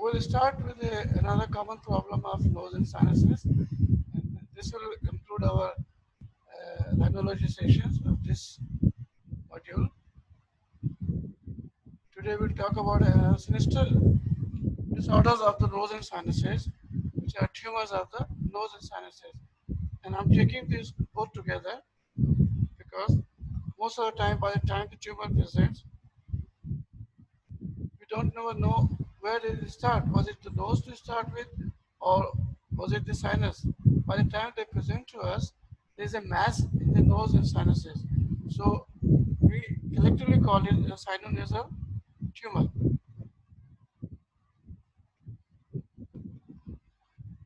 we'll start with another common problem of nose and sinuses. And this will conclude our rhinology sessions of this module. Today we'll talk about sinister disorders of the nose and sinuses, which are tumors of the nose and sinuses. And I'm taking these both together because most of the time, by the time the tumor presents, we don't never know where did it start. Was it the nose to start with, or was it the sinus? By the time they present to us, there's a mass in the nose and sinuses. So we collectively call it a sinonasal tumor.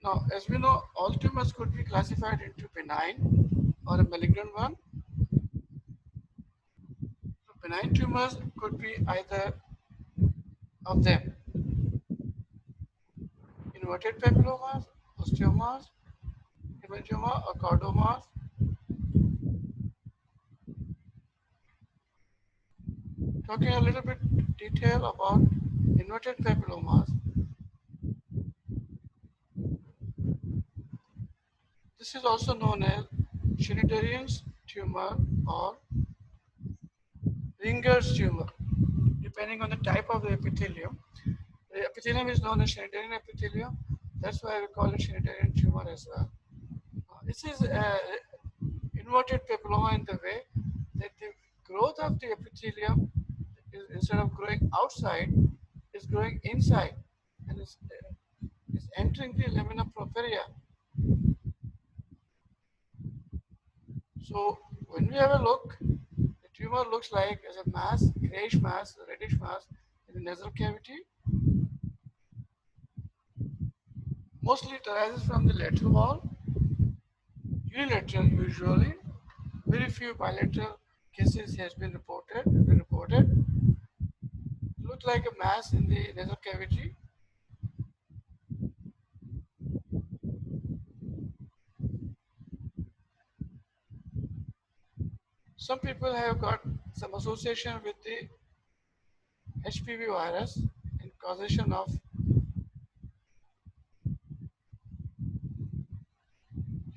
Now, as we know, all tumors could be classified into benign or a malignant one. So benign tumors could be either of them: inverted papillomas, osteomas, hemangioma, or chordomas. Talking a little bit detail about inverted papillomas. This is also known as Schneiderian's tumor or Ringer's tumor, depending on the type of the epithelium. The epithelium is known as Schneiderian epithelium. That's why we call it Schneiderian tumor as well. This is inverted papilloma in the way that the growth of the epithelium is, instead of growing outside, is growing inside and is entering the lamina propria. So when we have a look, the tumor looks like as a mass, grayish mass, reddish mass in the nasal cavity. Mostly it arises from the lateral wall, unilateral usually. Very few bilateral cases has been reported. It looks like a mass in the nasal cavity. Some people have got some association with the HPV virus in causation of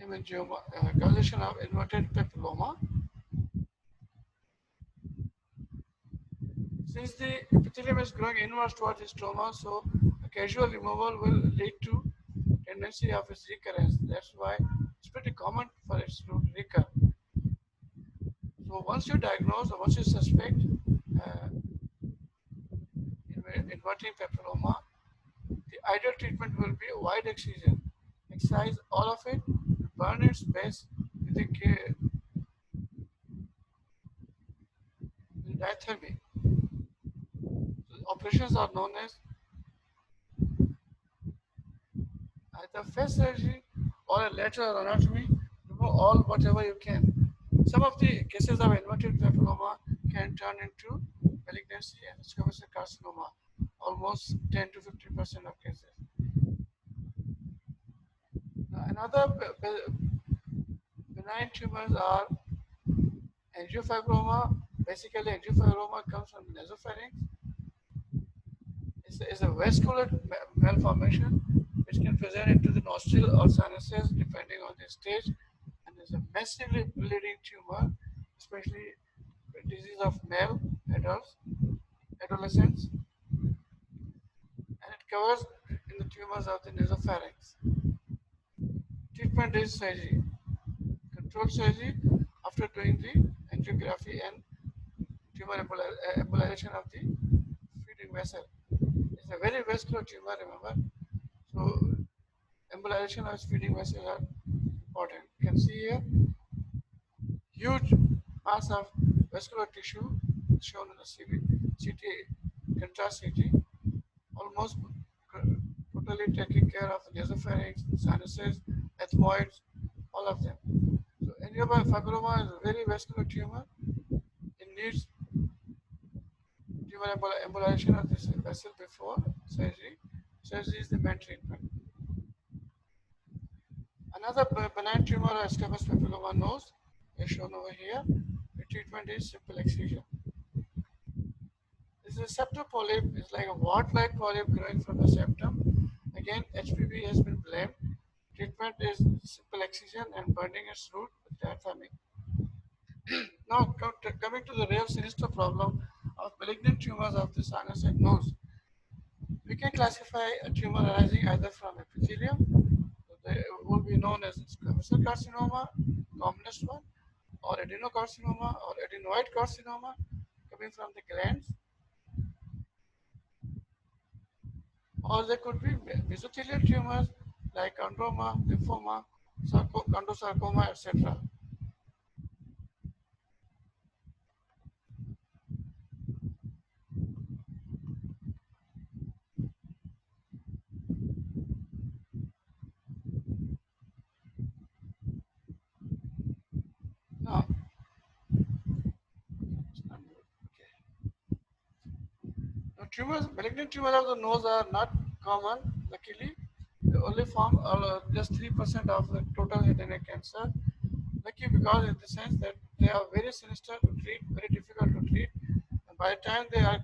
hemangioma, causation of inverted papilloma. Since the epithelium is growing inwards towards the stroma, so a casual removal will lead to tendency of its recurrence. That's why it's pretty common for it to recur. So once you diagnose or once you suspect uh, inverting papilloma, the ideal treatment will be a wide excision. Excise all of it, burn its base with the diathermy. So operations are known as either face surgery or a lateral anatomy. Remove all whatever you can. Some of the cases of inverted papilloma can turn into malignancy and squamous cell carcinoma, almost 10 to 50% of cases. Another benign tumors are angiofibroma. Basically, angiofibroma comes from the nasopharynx. It's a vascular malformation which can present into the nostril or sinuses depending on the stage, and is a massively bleeding tumor, especially disease of male adults, adolescents, and it covers in the tumors of the nasopharynx. Treatment is surgery, controlled surgery after doing the angiography and tumor embolization of the feeding vessel. It's a very vascular tumor, remember. So embolization of feeding vessels are important. You can see here huge mass of vascular tissue shown in the CT, contrast CT, almost totally taking care of the nasopharynx, sinuses, ethmoids, all of them. So angiofibroma is a very vascular tumor. It needs tumor embolization of this vessel before surgery. Surgery is the main treatment. Another benign tumor, squamous papilloma nose, is shown over here. The treatment is simple excision. This is a septal polyp. It's like a wart-like polyp growing from the septum. Again, HPV has been blamed. Treatment is simple excision and burning its root with diathermy. Now, coming to the real sinister problem of malignant tumors of the sinus and nose. We can classify a tumor arising either from epithelium, they will be known as squamous cell carcinoma, commonest one, or adenocarcinoma or adenoid carcinoma coming from the glands, or there could be mesothelial tumors like chondroma, lymphoma, chondrosarcoma, etc. Now, malignant tumors of the nose are not common, luckily. They only form just 3% of the total head and neck cancer. Lucky because in the sense that they are very sinister to treat, very difficult to treat. And by the time they are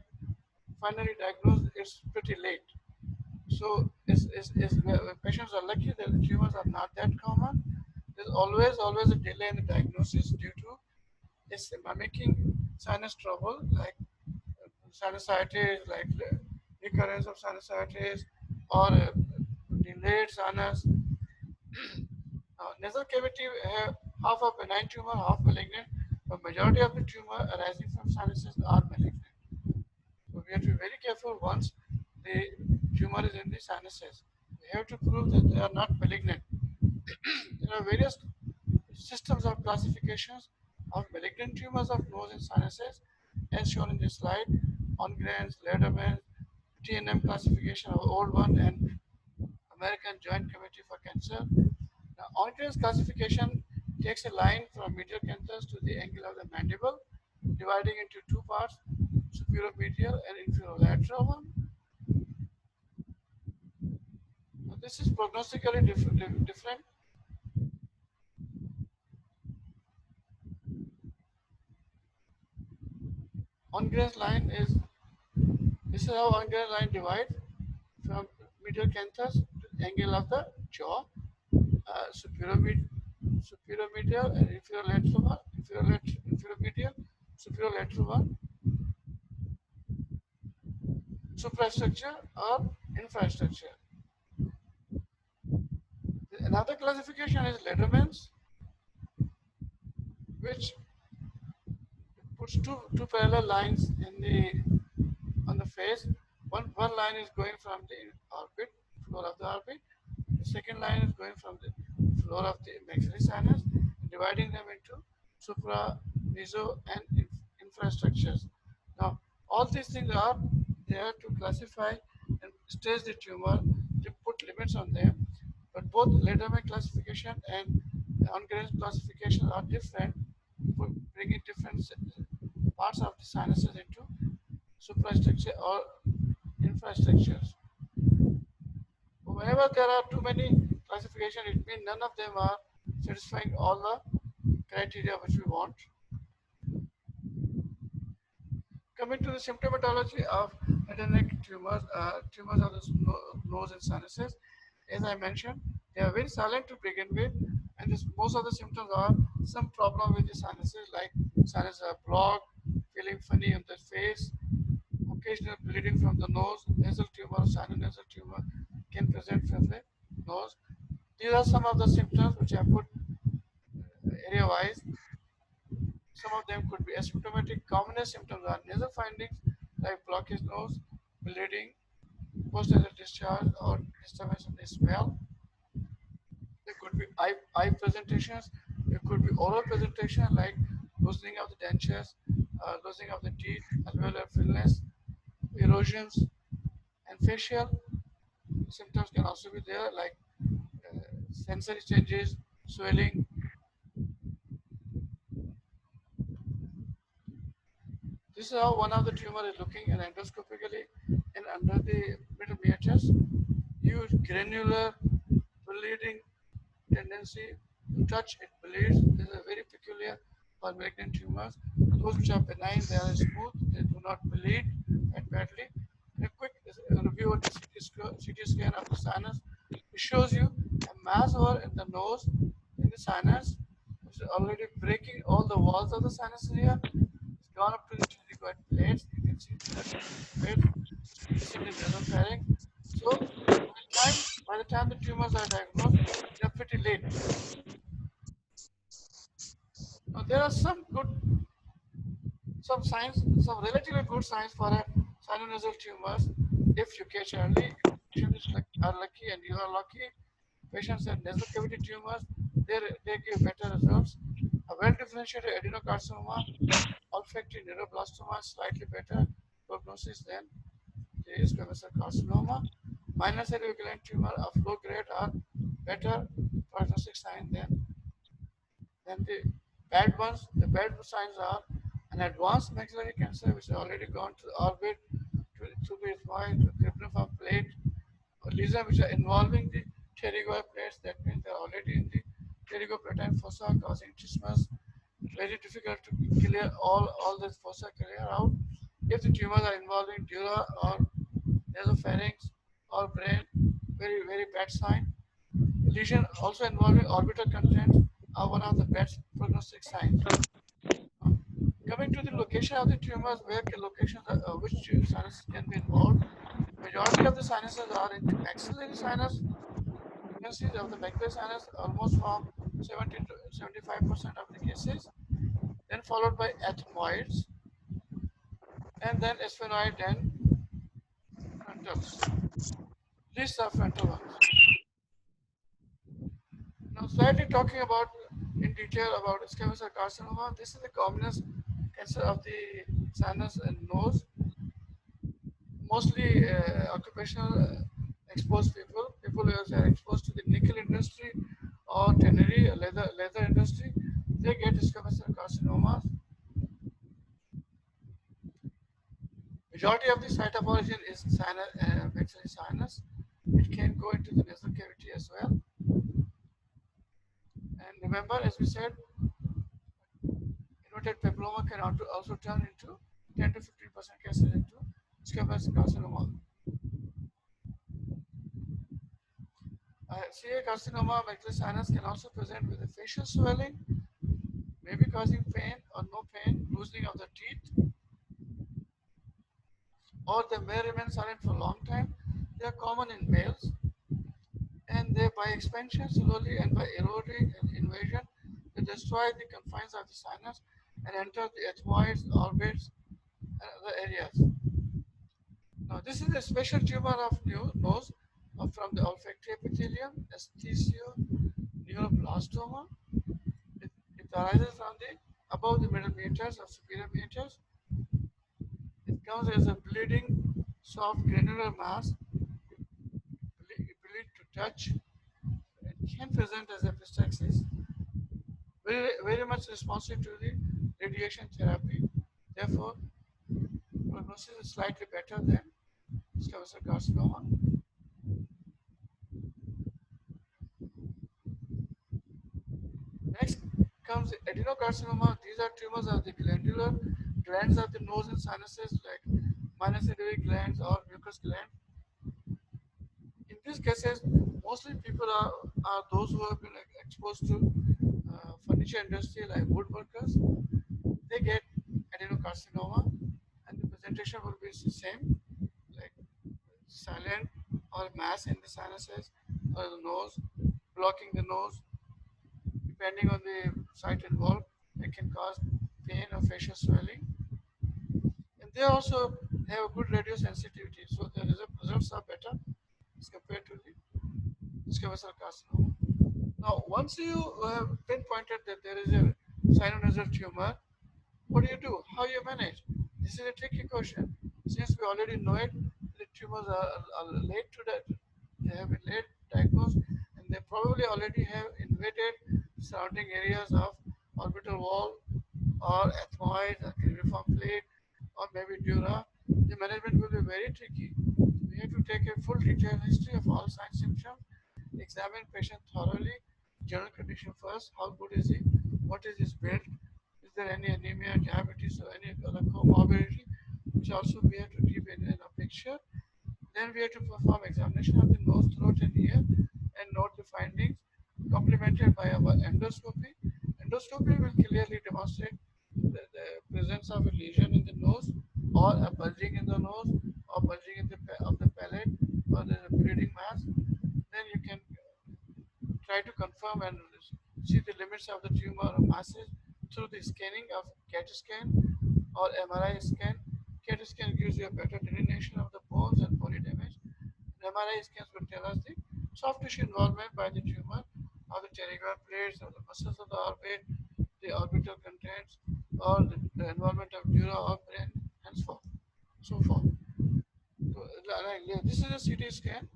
finally diagnosed, it's pretty late. So patients are lucky that the tumors are not that common. There's always a delay in the diagnosis due to this mimicking sinus trouble like sinusitis, like recurrence of sinusitis or delayed sinus. Nasal cavity have half a benign tumor, half malignant, but majority of the tumor arising from sinuses are malignant. So we have to be very careful once the tumor is in the sinuses. We have to prove that they are not malignant. There are various systems of classifications of malignant tumors of nose and sinuses, as shown in this slide. Ongren's, Lederman's, TNM classification of old one, and American Joint Committee for Cancer. Now, Ongren's classification takes a line from medial canthus to the angle of the mandible, dividing into two parts, superior-medial and inferior-lateral one. Now, this is prognostically different. Ongren's line is, this is how Ongren's line divides from medial canthus to the angle of the jaw, superior medial and inferior lateral one, inferior medial, superior lateral one, suprastructure or infrastructure. Another classification is Lederman's, which puts two parallel lines in the on the face. One line is going from the orbit, floor of the orbit. The second line is going from the floor of the maxillary sinus, dividing them into supra, meso, and infrastructures. Now, all these things are there to classify and stage the tumor, to put limits on them. But both Lederman classification and Ongren's classification are different, bringing different parts of the sinuses into suprastructure or infrastructures. Whenever there are too many classifications, it means none of them are satisfying all the criteria which we want. Coming to the symptomatology of head and neck tumors, tumors of the nose and sinuses, as I mentioned, they are very silent to begin with, and most of the symptoms are some problem with the sinuses, like sinus are blocked, feeling funny on the face, occasional bleeding from the nose, nasal tumor, sinonasal tumor can present from the nose. These are some of the symptoms which I put area-wise. Some of them could be asymptomatic. Commonest symptoms are nasal findings like blockage nose, bleeding, post-nasal discharge, or disturbance in the smell. There could be eye presentations. There could be oral presentation like loosening of the dentures, loosening of the teeth, alveolar fillness, erosions, and facial symptoms can also be there like sensory changes, swelling. This is how one of the tumor is looking and endoscopically and under the middle meatus. Huge granular bleeding tendency to touch it bleeds. This is a very peculiar for malignant tumors. Those which are benign, they are smooth, they do not bleed, badly. In a quick review of the CT scan of the sinus, it shows you a mass over in the nose, in the sinus, which is already breaking all the walls of the sinus area. It's gone up to the pterygoid plates. You can see that plate is in the nasopharynx. So by the time the tumors are diagnosed, they're pretty late. Now there are some signs, some relatively good signs for a sinonasal tumors. If you catch early, patients are lucky and you are lucky. Patients have nasal cavity tumors, they give better results. A well-differentiated adenocarcinoma, olfactory neuroblastoma, slightly better prognosis than the squamous cell carcinoma. Minor cerebral gland tumor of low grade are better prognostic sign than the bad ones. The bad signs are an advanced maxillary cancer which has already gone to the orbit to the ethmoid, to the cribriform plate, or lesions which are involving the pterygoid plates. That means they're already in the pterygoplateal fossa causing trismus. Very difficult to clear all this fossa clear out. If the tumors are involving dura or nasopharynx or brain, very bad sign. Lesion also involving orbital contents are one of the best prognostic signs. Coming to the location of the tumors, where locations which sinuses can be involved. Majority of the sinuses are in the maxillary sinus. Malignancies of the maxillary sinus almost from 70 to 75% of the cases, then followed by ethmoids, and then sphenoid and frontals. These are frontal ones. Now, slightly talking about in detail about squamous cell carcinoma. This is the commonest cancer of the sinus and nose. Mostly occupational exposed people who are exposed to the nickel industry or tannery, leather industry, they get squamous cell carcinomas. Majority of the site of origin is sinus, maxillary sinus. It can go into the nasal cavity as well. And remember, as we said, inverted papilloma can also turn into 10 to 15% cases into squamous carcinoma. CA carcinoma maxillary sinus can also present with a facial swelling, maybe causing pain or no pain, loosening of the teeth, or they may remain silent for a long time. They are common in males, and they, by expansion slowly and by eroding and invasion, they destroy the confines of the sinus and enter the ethmoids, orbits, and other areas. Now, this is a special tumor of nose from the olfactory epithelium, esthesioneuroblastoma. It arises from the above the middle meatus or superior meatus. It comes as a bleeding, soft granular mass, ability to touch. It can present as epistaxis, very much responsive to the radiation therapy. Therefore, prognosis is slightly better than squamous cell carcinoma. Next comes the adenocarcinoma. These are tumors of the glandular glands of the nose and sinuses, like minor salivary glands or mucus glands. In these cases, mostly people are those who have been exposed to furniture industry, like woodworkers. They get adenocarcinoma, and the presentation will be the same, like silent or mass in the sinuses or the nose, blocking the nose. Depending on the site involved, it can cause pain or facial swelling. And they also have a good radio sensitivity, so the results are better as compared to the squamous cell carcinoma. Now, once you have pinpointed that there is a sinonasal tumor, what do? How you manage? This is a tricky question. Since we already know it, the tumors are late to that. They have been late diagnosed, and they probably already have invaded surrounding areas of orbital wall or ethmoid or cribriform plate or maybe dura. The management will be very tricky. We have to take a full detailed history of all signs symptoms, examine patient thoroughly, general condition first, how good is he, what is his build, is there any anemia, diabetes, or any other comorbidity? which also we have to keep in a picture. Then we have to perform examination of the nose, throat, and ear, and note the findings, complemented by our endoscopy. Endoscopy will clearly demonstrate the presence of a lesion in the nose, or a bulging in the nose, or bulging in of the palate, or there's a bleeding mass. Then you can try to confirm and see the limits of the tumor or masses through the scanning of CAT scan or MRI scan. CAT scan gives you a better delineation of the bones and bony damage. MRI scans will tell us the soft tissue involvement by the tumor, or the pterygoid plates, or the muscles of the orbit, the orbital contents, or the involvement of dura or brain, and so forth. So, this is a CT scan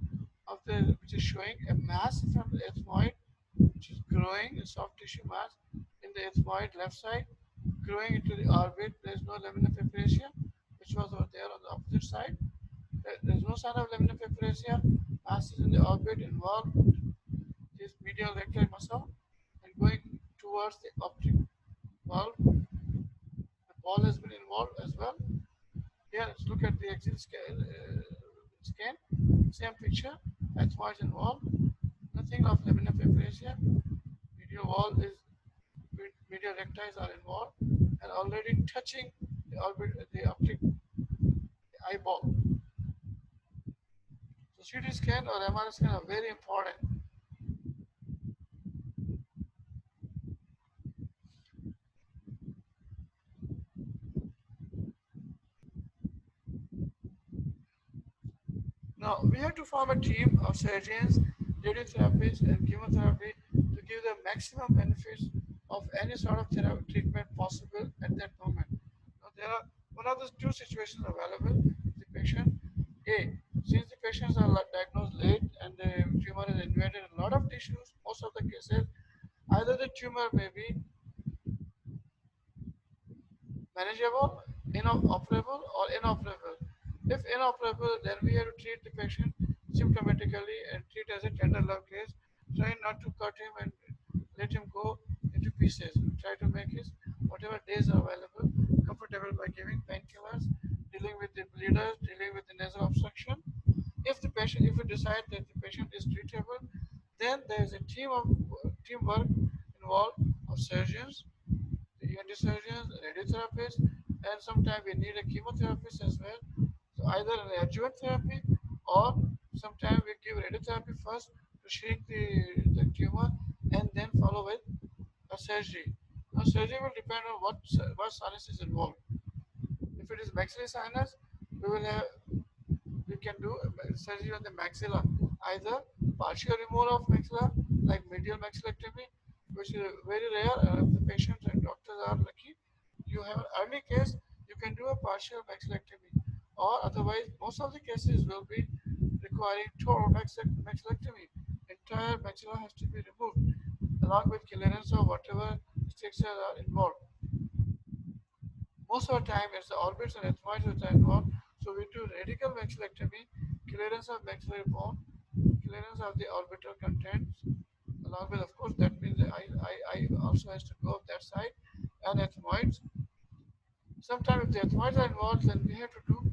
of the which is showing a mass from the ethmoid, which is growing, a soft tissue mass in the ethmoid left side, growing into the orbit. There is no lamina fibrosing, which was over there on the opposite side. There is no sign of lamina fibrosing. Mass is in the orbit involved this medial rectal muscle and going towards the optic valve. The ball has been involved as well. Here, let's look at the axial scan. Same picture. Ethmoid involved. Nothing of lamina fibrosing. Medial wall is medial recti are involved and already touching the orbit, the optic eyeball. So CT scan or MRI scan are very important. Now we have to form a team of surgeons, radiotherapists, and chemotherapy to give the maximum benefits of any sort of treatment possible at that moment. Now there are one of the two situations available. The patient A, since the patients are diagnosed late and the tumor has invaded a lot of tissues, most of the cases, either the tumor may be manageable, inoperable, or inoperable. If inoperable, then we have to treat the patient symptomatically and treat as a tender love case, trying not to cut him and let him go into pieces. Try to make his whatever days are available comfortable by giving painkillers, dealing with the bleeders, dealing with the nasal obstruction. If we decide that the patient is treatable, then there is a teamwork involved of surgeons, the ENT surgeons, radiotherapists, and sometimes we need a chemotherapist as well. So either an adjuvant therapy or sometimes we give radiotherapy first to shrink the tumor and then follow with a surgery. Now surgery will depend on what sinus is involved. If it is maxillary sinus, we can do surgery on the maxilla, either partial removal of maxilla like medial maxillectomy, which is very rare. If the patients and doctors are lucky, you have an early case, you can do a partial maxillectomy, or otherwise most of the cases will be requiring total maxillectomy. Entire maxilla has to be removed along with clearance of whatever structures are involved. Most of the time, it's the orbits and ethmoids which are involved. So we do radical maxillectomy, clearance of maxillary bone, clearance of the orbital contents, along with, of course, that means the eye also has to go up that side, and ethmoids. Sometimes if the ethmoids are involved, then we have to do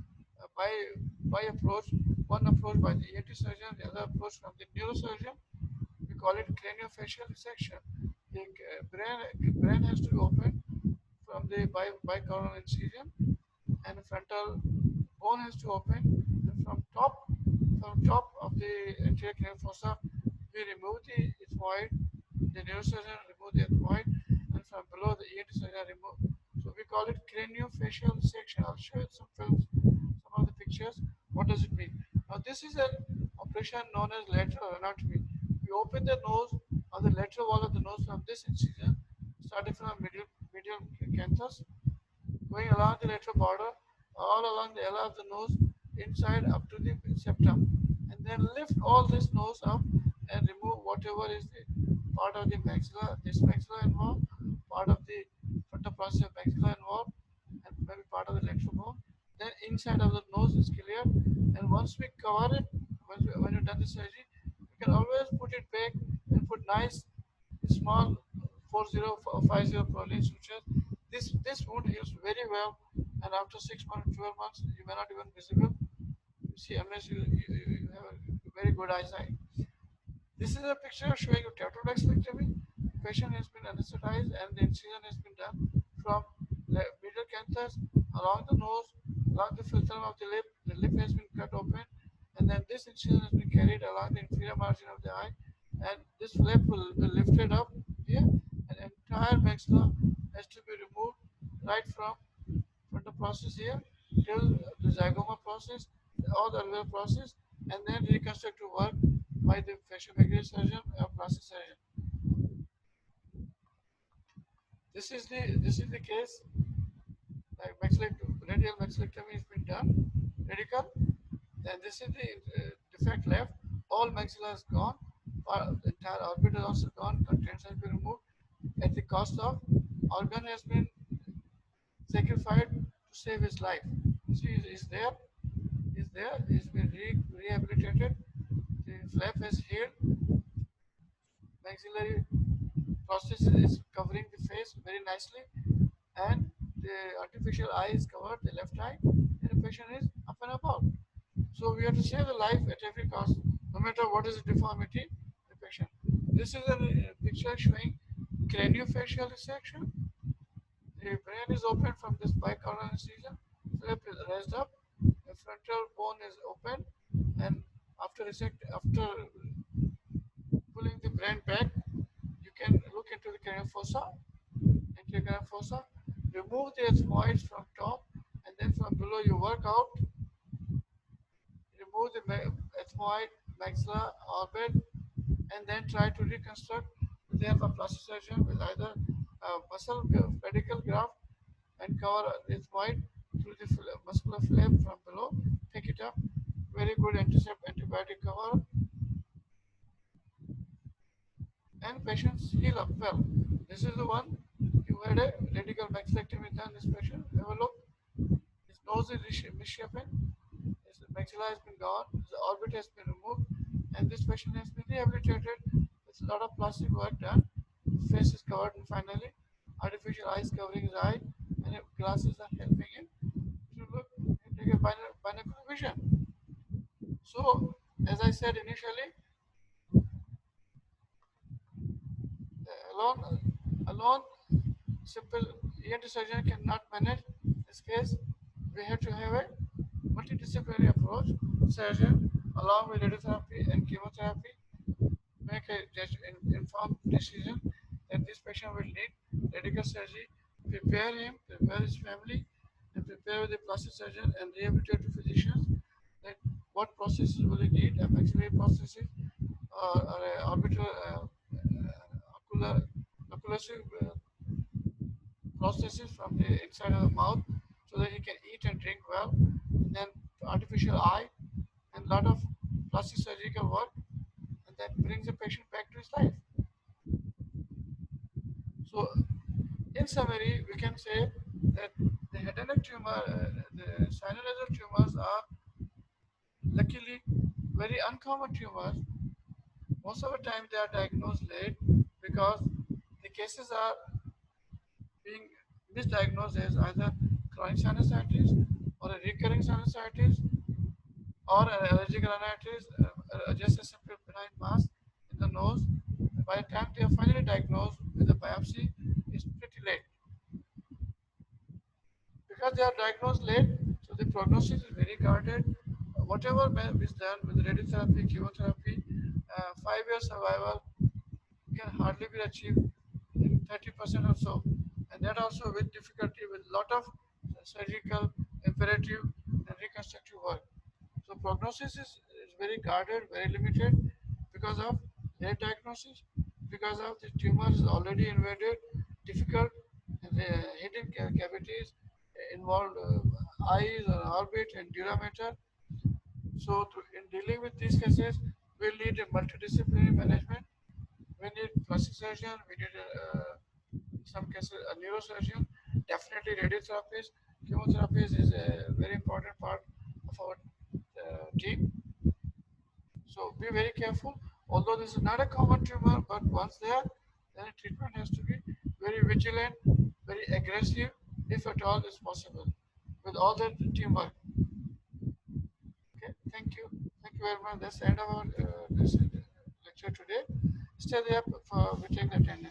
by approach. One approach by the ENT surgeon, the other approach from the neurosurgeon. We call it craniofacial resection. The brain has to be opened from the bicoronal incision, and the frontal bone has to open. And from top of the anterior cranial fossa, we remove the ethmoid. The neurosurgeon remove the ethmoid, and from below the ENT surgeon remove. So we call it craniofacial section. I'll show you some films, some of the pictures. What does it mean? Now this is an operation known as lateral anatomy. We open the nose on the lateral wall of the nose from this incision, starting from medial canthus, going along the lateral border, all along the ala of the nose, inside up to the septum, and then lift all this nose up and remove whatever is the part of the maxilla, this maxilla involved, part of the frontal process of maxilla involved, and maybe part of the lateral bone. Then inside of the nose is cleared, and once we cover it, when you've done the surgery, you can always put it back and put nice small 40 or 50 Prolene sutures. This wound heals very well and after 6 months, 12 months, you may not even visible. You see, unless you have a very good eyesight. This is a picture showing a tetradoxectomy. The patient has been anesthetized and the incision has been done from the middle canthus along the nose, along the filter of the lip. The lip has been cut open, and then this incision has been carried along the inferior margin of the eye, and this flap will be lifted up here, and entire maxilla has to be removed right from the process here till the zygoma process, all the alveolar process, and then reconstructive work by the facial surgeon or plastic surgeon. This is the case. Like radial maxillectomy has been done, radical. Then this is the defect left. All maxilla is gone. The entire orbit is also gone. Contents has been removed at the cost of organ has been sacrificed to save his life. You see, is there. He's been rehabilitated. The flap has healed. Maxillary process is covering the face very nicely, and the artificial eye is covered, the left eye, and the patient is up and about. So we have to save the life at every cost, no matter what is the deformity the patient. This is a picture showing craniofacial resection. The brain is open from this bicornal incision, flap is raised up, the frontal bone is open, and after pulling the brain back, you can look into the cranial fossa, remove the ethmoids from top, and then from below you work out, remove the ethmoid, maxilla, orbit, and then try to reconstruct with the help of plastic surgeon with either muscle pedicle graft and cover the ethmoid through the muscular flap from below, pick it up, very good antibiotic cover, and patients heal up well. This is the one you had a radical maxillectomy done. This patient, have a look. His nose is misshapen, his maxilla has been gone, his orbit has been removed, and this patient has been rehabilitated with a lot of plastic work done. His face is covered, and finally, artificial eyes covering his eye, and glasses are helping him to look and take a binocular vision. So, as I said initially, alone, simple ENT surgeon cannot manage this case. We have to have a multidisciplinary approach. Surgeon, along with radiotherapy and chemotherapy, make a informed decision that this patient will need radical surgery, prepare him, prepare his family, and prepare the plastic surgeon and rehabilitative physicians that what processes will he need, a maxillary processes or a orbital occlusive processes from the inside of the mouth so that he can eat and drink well. And then artificial eye and a lot of plastic surgical work, and that brings the patient back to his life. So, in summary, we can say that the head and neck tumor, the sinonasal tumors are luckily very uncommon tumors. Most of the time, they are diagnosed late because the cases are being misdiagnosed as either chronic sinusitis or a recurring sinusitis or an allergic rhinitis, just a simple benign mass in the nose. By the time they are finally diagnosed with a biopsy, it's pretty late. Because they are diagnosed late, so the prognosis is very guarded. Whatever is done with radiotherapy, chemotherapy, 5 year survival can hardly be achieved in 30% or so, and that also with difficulty, with lot of surgical, imperative, and reconstructive work. So prognosis is very guarded, very limited because of late diagnosis, because of the tumor is already invaded, difficult, hidden cavities involved eyes or orbit and dura mater. So in dealing with these cases, we need a multidisciplinary management. We need plastic surgeon, we need in some cases a neurosurgeon, definitely radiotherapies, chemotherapies is a very important part of our team. So be very careful. Although this is not a common tumor, but once there, then treatment has to be very vigilant, very aggressive, if at all is possible. with all the teamwork. Okay, thank you very much. That's the end of our this lecture today. Stay there for we take the attendance.